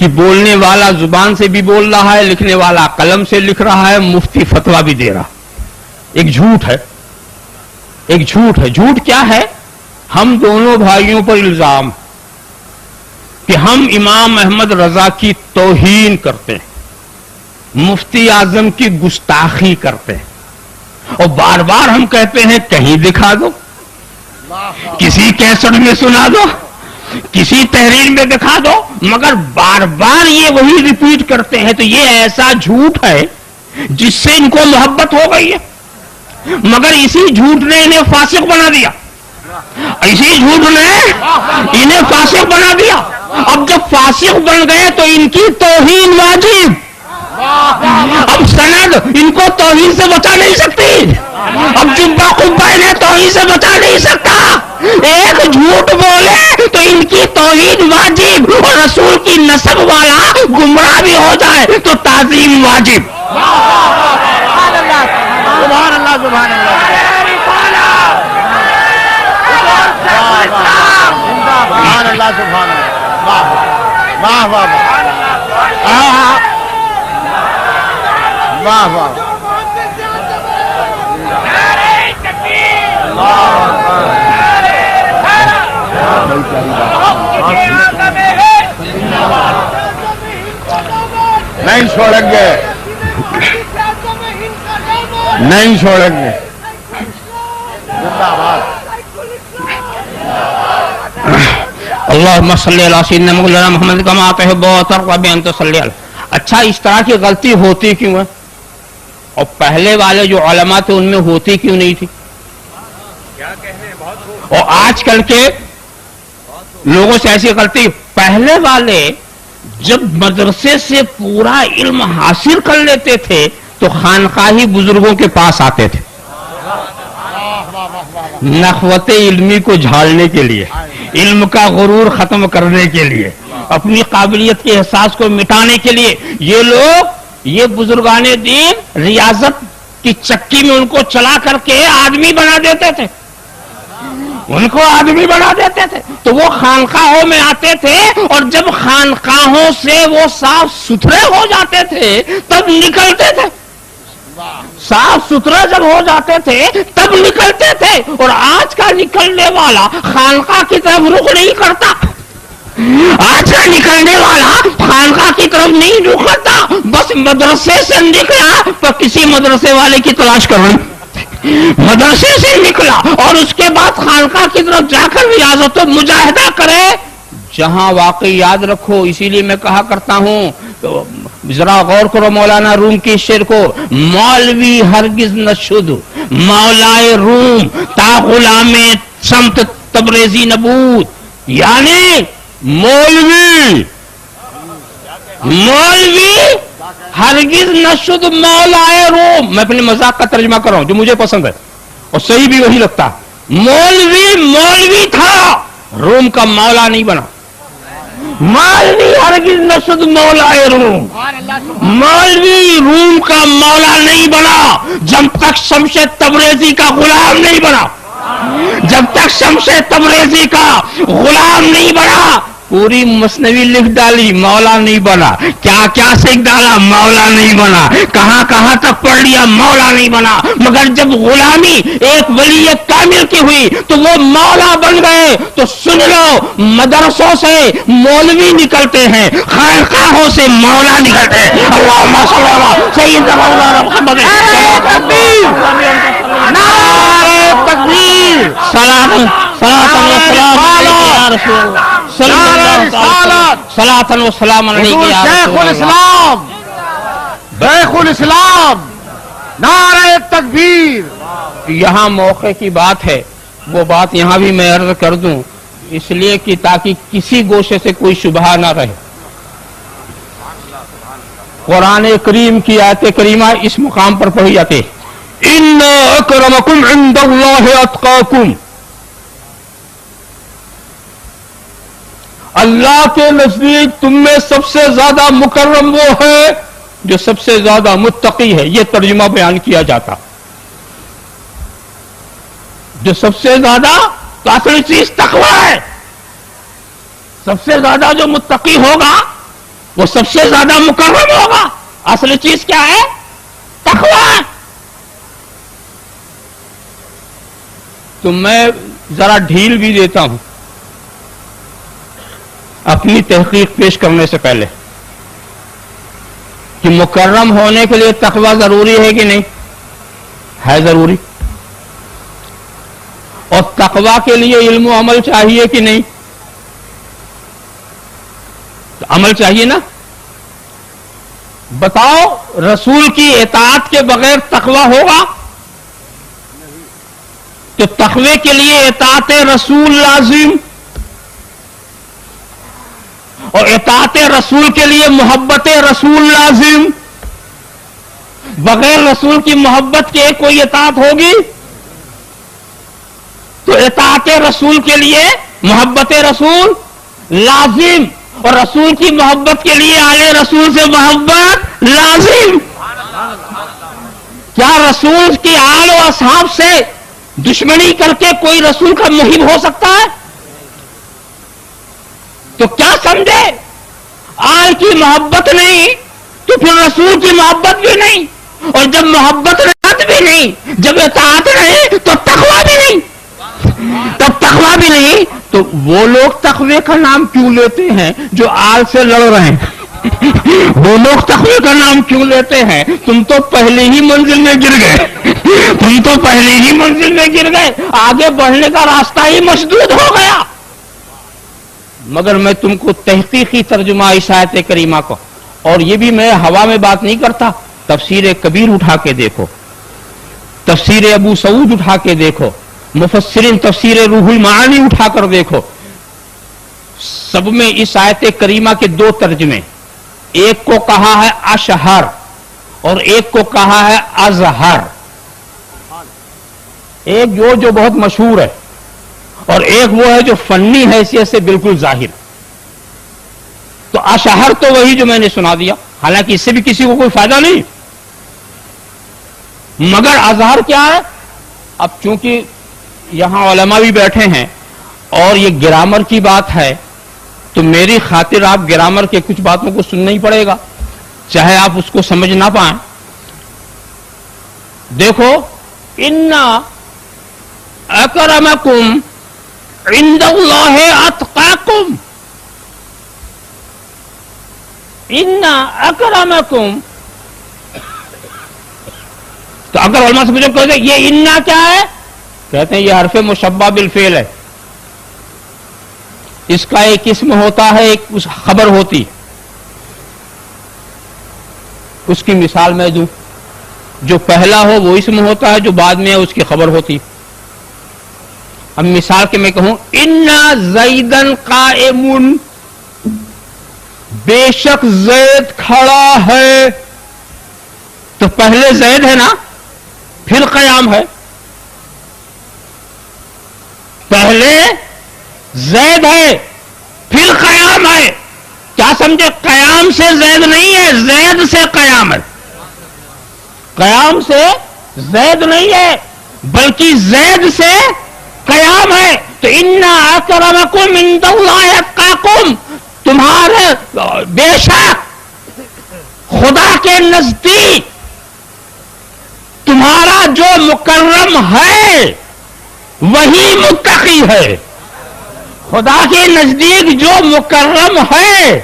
کہ بولنے والا زبان سے بھی بول رہا ہے، لکھنے والا قلم سے لکھ رہا ہے، مفتی فتویٰ بھی دے رہا. ایک جھوٹ ہے، ایک جھوٹ ہے. جھوٹ کیا ہے؟ ہم دونوں بھائیوں پر الزام کہ ہم امام احمد رضا کی توہین کرتے ہیں، مفتی اعظم کی گستاخی کرتے ہیں، اور بار بار ہم کہتے ہیں کہیں دکھا دو، کسی کیسٹ میں سنا دو، کسی تحریر میں دکھا دو، مگر بار بار یہ وہی ریپیٹ کرتے ہیں. تو یہ ایسا جھوٹ ہے جس سے ان کو محبت ہو گئی ہے، مگر اسی جھوٹ نے انہیں فاسق بنا دیا، اسی جھوٹ نے انہیں فاسق بنا دیا. اب جب فاسق بن گئے تو ان کی توہین واجب. اب سند ان کو توہین سے بچا نہیں سکتی، اب جبہ قبہ انہیں توہین سے بچا نہیں سکتا. ایک جھوٹ بولے تو ان کی توہین واجب، اور رسول کی نسب والا گمراہ بھی ہو جائے تو تعظیم واجب. سبحان اللہ سبحان اللہ سبحان اللہ سبحان اللہ. واہ واہ واہ واہ واہ. نہیں چھوڑیں گے، نہیں چھوڑیں گے. اللہم صلی علی سیدنا مولانا محمد کما تحب و ترضی ان تصلی علیہ. اچھا اس طرح کی غلطی ہوتی کیوں ہے؟ اور پہلے والے جو علماء تھے ان میں ہوتی کیوں نہیں تھی؟ اور آج کل کے لوگوں سے ایسی غلطی. پہلے والے جب مدرسے سے پورا علم حاصل کر لیتے تھے تو خانقاہی بزرگوں کے پاس آتے تھے نخوت علمی کو جھاڑنے کے لیے، علم کا غرور ختم کرنے کے لیے، اپنی قابلیت کے احساس کو مٹانے کے لیے. یہ لوگ، یہ بزرگان دین ریاضت کی چکی میں ان کو چلا کر کے آدمی بنا دیتے تھے، ان کو آدمی بنا دیتے تھے. تو وہ خانقاہوں میں آتے تھے، اور جب خانقاہوں سے وہ صاف ستھرے ہو جاتے تھے تب نکلتے تھے. صاف ستھرا جب ہو جاتے تھے تب نکلتے تھے. اور آج کا نکلنے والا خانقاہ کی طرف رخ نہیں کرتا، آج کا نکلنے والا خانقاہ کی طرف نہیں رخ کرتا، بس مدرسے سے نکلا تو کسی مدرسے والے کی تلاش کر رہے، مدرسے سے نکلا اور اس کے بعد خانقاہ کی طرف جا کر ریاضت و مجاہدہ کرے جہاں واقعی. یاد رکھو، اسی لیے میں کہا کرتا ہوں، ذرا غور کرو مولانا روم کی شعر کو. مولوی ہرگز نہ شد مولائے روم تا غلام سمت تبریزی نبود. یعنی مولوی ہرگز نہ شد مولائے روم. میں اپنے مذاق کا ترجمہ کر رہا ہوں جو مجھے پسند ہے اور صحیح بھی وہی لگتا. مولوی تھا، روم کا مولا نہیں بنا. مولوی ہرگز نہ شد مولائے روم، مولوی روم کا مولا نہیں بنا جب تک شمس تبریزی کا غلام نہیں بنا، جب تک شمس تبریزی کا غلام نہیں بنا. پوری مثنوی لکھ ڈالی، مولا نہیں بنا. کیا کیا سیکھ ڈالا، مولا نہیں بنا. کہاں کہاں تک پڑھ لیا، مولا نہیں بنا. مگر جب غلامی ایک ولی کامل کی ہوئی تو وہ مولا بن گئے. تو سن لو، مدرسوں سے مولوی نکلتے ہیں، خانقاہوں سے مولا نکلتے ہیں. اللہم صلی علی سیدنا مولانا محمد. نعرہ تکبیر، صلاۃ و سلام علیک یا رسول اللہ، صلاۃ و سلام علیک یا شیخ رسول اللہ. الاسلام، شیخ الاسلام، نعرہ تکبیر. یہاں موقع کی بات ہے، وہ بات یہاں بھی میں عرض کر دوں، اس لیے کہ تاکہ کسی گوشے سے کوئی شبہ نہ رہے. قرآن کریم کی آیت کریمہ اس مقام پر پڑھی جاتی ہے، ان اکرمکم عند اللہ اتقاکم. اللہ کے نزدیک تم میں سب سے زیادہ مکرم وہ ہے جو سب سے زیادہ متقی ہے. یہ ترجمہ بیان کیا جاتا، جو سب سے زیادہ کافی چیز تقویٰ ہے. سب سے زیادہ جو متقی ہوگا وہ سب سے زیادہ مکرم ہوگا. اصل چیز کیا ہے؟ تقویٰ. تو میں ذرا ڈھیل بھی دیتا ہوں اپنی تحقیق پیش کرنے سے پہلے کہ مکرم ہونے کے لیے تقویٰ ضروری ہے کہ نہیں؟ ہے ضروری. اور تقویٰ کے لیے علم و عمل چاہیے کہ نہیں؟ تو عمل چاہیے نا. بتاؤ رسول کی اطاعت کے بغیر تقویٰ ہوگا؟ تو تقوی کے لیے اطاعت رسول لازم، اور اطاعت رسول کے لیے محبت رسول لازم. بغیر رسول کی محبت کے کوئی اطاعت ہوگی؟ تو اطاعت رسول کے لیے محبت رسول لازم، اور رسول کی محبت کے لیے آل رسول سے محبت لازم. کیا رسول کی آل و اصحاب سے دشمنی کر کے کوئی رسول کا محب ہو سکتا ہے؟ تو کیا سمجھے؟ آل کی محبت نہیں تو پھر رسول کی محبت بھی نہیں، اور جب محبت بھی نہیں، جب اطاعت نہیں تو تقویٰ بھی نہیں. تب تقویٰ بھی نہیں تو وہ لوگ تقوی کا نام کیوں لیتے ہیں جو آل سے لڑ رہے ہیں؟ وہ لوگ تقوی کا نام کیوں لیتے ہیں؟ تم تو پہلے ہی منزل میں گر گئے. تم تو پہلے ہی منزل میں گر گئے، آگے بڑھنے کا راستہ ہی مسدود ہو گیا. مگر میں تم کو تحقیقی ترجمہ اس آیت کریمہ کو، اور یہ بھی میں ہوا میں بات نہیں کرتا، تفسیر کبیر اٹھا کے دیکھو، تفسیر ابو سعود اٹھا کے دیکھو، مفسرین تفسیر روح المعانی اٹھا کر دیکھو، سب میں اس آیت کریمہ کے دو ترجمے، ایک کو کہا ہے اشہر اور ایک کو کہا ہے ازہر. ایک جو بہت مشہور ہے اور ایک وہ ہے جو فنی حیثیت سے بالکل ظاہر. تو اشہر تو وہی جو میں نے سنا دیا، حالانکہ اس سے بھی کسی کو کوئی فائدہ نہیں. مگر ازہر کیا ہے؟ اب چونکہ یہاں علماء بھی بیٹھے ہیں اور یہ گرامر کی بات ہے تو میری خاطر آپ گرامر کے کچھ باتوں کو سننا ہی پڑے گا، چاہے آپ اس کو سمجھ نہ پائیں. دیکھو، اِنَّا اکرمکم عند اللہ اتقاکم. اِنَّا اکرمکم، تو اگر علماء سے پوچھو کہتے ہیں یہ اِنَّا کیا ہے؟ کہتے ہیں یہ حرف مشبہ بالفعل ہے. اس کا ایک اسم ہوتا ہے، ایک خبر ہوتی. اس کی مثال میں دوں، جو پہلا ہو وہ اسم ہوتا ہے، جو بعد میں ہے اس کی خبر ہوتی. اب مثال کے میں کہوں اِنَّا زَیْدًا قَائِمٌ، بے شک زید کھڑا ہے، تو پہلے زید ہے نا، پھر قیام ہے. پہلے زید ہے پھر قیام ہے. کیا سمجھے؟ قیام سے زید نہیں ہے، زید سے قیام ہے. قیام سے زید نہیں ہے بلکہ زید سے قیام ہے. تو اِنَّا اکرمکم عند اللہ اتقاکم، تمہارے بے شک خدا کے نزدیک تمہارا جو مکرم ہے وہی متقی ہے. خدا کے نزدیک جو مکرم ہے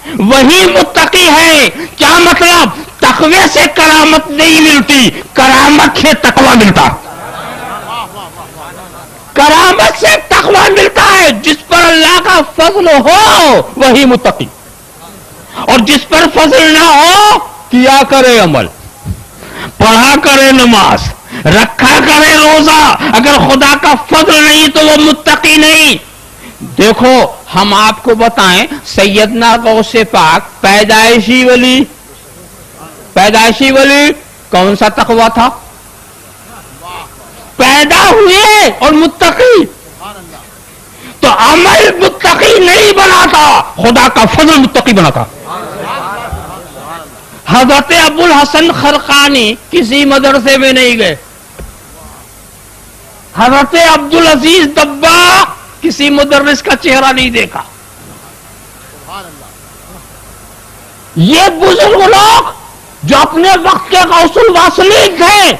وہی متقی ہے. کیا مطلب؟ تقوی سے کرامت نہیں ملتی، کرامت سے تقوی ملتا. کرامت سے تقوی ملتا ہے. جس پر اللہ کا فضل ہو وہی متقی، اور جس پر فضل نہ ہو کیا کرے عمل، پڑھا کرے نماز، رکھا کرے روزہ، اگر خدا کا فضل نہیں تو وہ متقی نہیں. دیکھو ہم آپ کو بتائیں، سیدنا غوث پاک پیدائشی ولی کون سا تقویٰ تھا؟ پیدا ہوئے اور متقی. تو عمل متقی نہیں بناتا، خدا کا فضل متقی بناتا. حضرت ابو الحسن خرقانی کسی مدرسے میں نہیں گئے، حضرت عبدالعزیز دباغ کسی مدرس کا چہرہ نہیں دیکھا. یہ بزرگ لوگ جو اپنے وقت کے غوث الواصلین تھے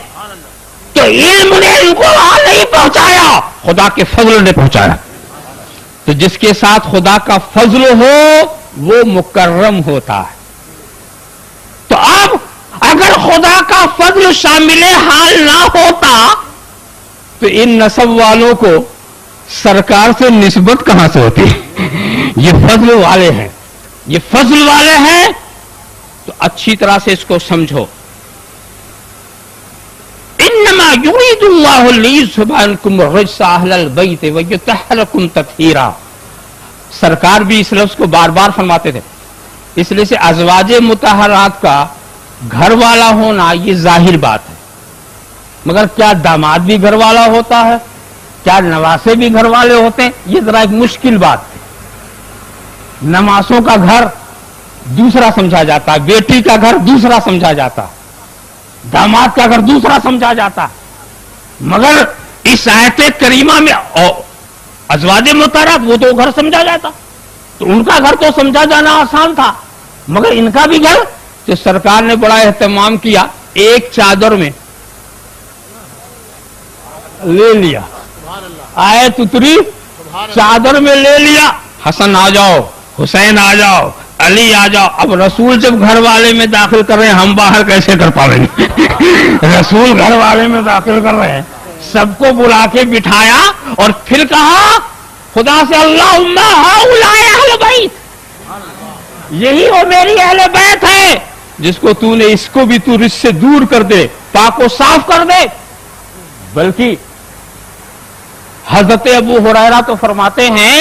تو علم نے ان کو وہاں نہیں پہنچایا، خدا کے فضل نے پہنچایا. تو جس کے ساتھ خدا کا فضل ہو وہ مکرم ہوتا ہے. تو اب اگر خدا کا فضل شامل حال نہ ہوتا تو ان نسب والوں کو سرکار سے نسبت کہاں سے ہوتی؟ یہ فضل والے ہیں، یہ فضل والے ہیں. تو اچھی طرح سے اس کو سمجھو. انما یرید اللہ لیذھب عنکم الرجس اہل البیت ویطہرکم تطہیرا. سرکار بھی اس لفظ کو بار بار فرماتے تھے. اس لیے سے ازواج مطہرات کا گھر والا ہونا یہ ظاہر بات ہے، مگر کیا داماد بھی گھر والا ہوتا ہے؟ کیا نواسے بھی گھر والے ہوتے ہیں؟ یہ ذرا ایک مشکل بات ہے. نواسوں کا گھر دوسرا سمجھا جاتا ہے، بیٹی کا گھر دوسرا سمجھا جاتا ہے، داماد کا گھر دوسرا سمجھا جاتا ہے. مگر اس آیت کریمہ میں ازواج مطہرات وہ تو گھر سمجھا جاتا، تو ان کا گھر تو سمجھا جانا آسان تھا، مگر ان کا بھی گھر. تو سرکار نے بڑا اہتمام کیا، ایک چادر میں لے لیا، آیت اتری چادر میں لے لیا. حسن آ جاؤ، حسین آ جاؤ، علی آ جاؤ. اب رسول جب گھر والے میں داخل کر رہے ہیں ہم باہر کیسے کر پاویں گے؟ رسول گھر والے میں داخل کر رہے ہیں. سب کو بلا کے بٹھایا اور پھر کہا خدا سے اللہم ہؤلاء اہل بیت، یہی وہ میری اہل بیت ہے جس کو تو نے اس کو بھی تو رجس سے دور کر دے، پاک و صاف کر دے. بلکہ حضرت ابو ہریرہ تو فرماتے ہیں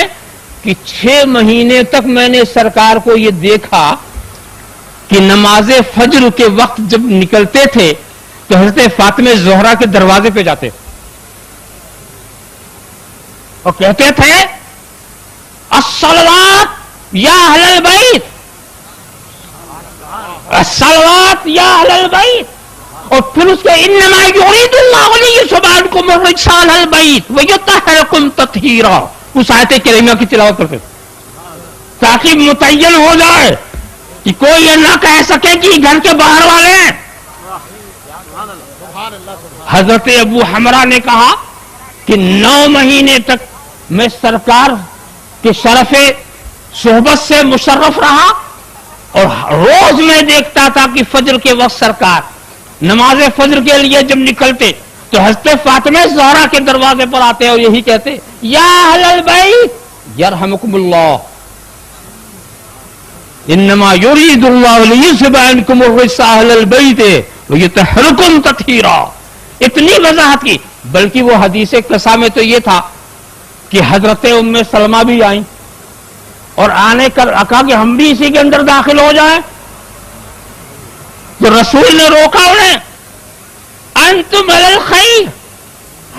کہ 6 مہینے تک میں نے سرکار کو یہ دیکھا کہ نماز فجر کے وقت جب نکلتے تھے تو حضرت فاطمہ زہرا کے دروازے پہ جاتے اور کہتے تھے الصلوات یا اہل البیت، الصلوات یا اہل البیت. اور پھر اس کے انما یرید اللہ لیذھب عنکم الرجس اہل البیت ویطہرکم تطہیرا. اس آیت کریمہ کی تلاوت کرتے تاکہ متعین ہو جائے کہ کوئی یہ نہ کہہ سکے کہ گھر کے باہر والے ہیں. حضرت ابو حمرہ نے کہا کہ 9 مہینے تک میں سرکار کے شرف صحبت سے مشرف رہا اور روز میں دیکھتا تھا کہ فجر کے وقت سرکار نماز فجر کے لیے جب نکلتے تو حضرت فاطمہ زہرا کے دروازے پر آتے اور یہی کہتے یا اہل البیت یرحمکم اللہ انما یرید اللہ لیذھب عنکم الرجس اہل البیت ویطہرکم تطہیرا. اتنی وضاحت کی. بلکہ وہ حدیث قصہ میں تو یہ تھا کہ حضرت ام سلمہ بھی آئیں اور آنے کر کہا کہ ہم بھی اسی کے اندر داخل ہو جائیں. تو رسول نے روکا انہیں، انتم علی الخیر،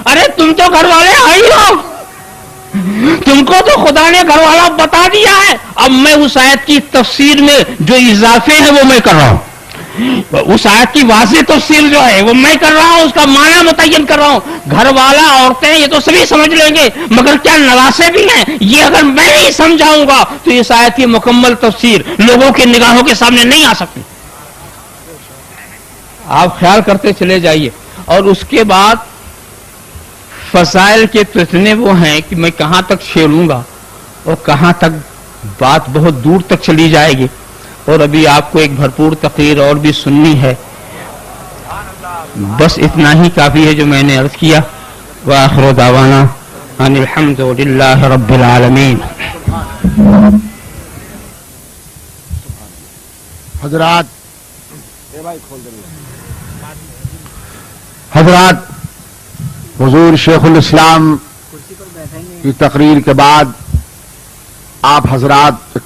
ارے تم تو گھر والے آئی ہو، تم کو تو خدا نے گھر والا بتا دیا ہے. اب میں اس آیت کی تفسیر میں جو اضافے ہیں وہ میں کر رہا ہوں، اس آیت کی واضح تفسیر جو ہے وہ میں کر رہا ہوں، اس کا معنی متعین کر رہا ہوں. گھر والا عورتیں یہ تو سبھی سمجھ لیں گے، مگر کیا نواسے بھی ہیں؟ یہ اگر میں نہیں سمجھاؤں گا تو اس آیت کی مکمل تفسیر لوگوں کی نگاہوں کے سامنے نہیں آ سکتی. آپ خیال کرتے چلے جائیے. اور اس کے بعد فضائل کے تو اتنے وہ ہیں کہ میں کہاں تک چھیڑوں گا اور کہاں تک بات بہت دور تک چلی جائے گی. اور ابھی آپ کو ایک بھرپور تقریر اور بھی سننی ہے. بس اتنا ہی کافی ہے جو میں نے عرض کیا. وآخر دعوانا ان الحمد للہ رب العالمین. حضرات حضور شیخ الاسلام کی تقریر کے بعد آپ حضرات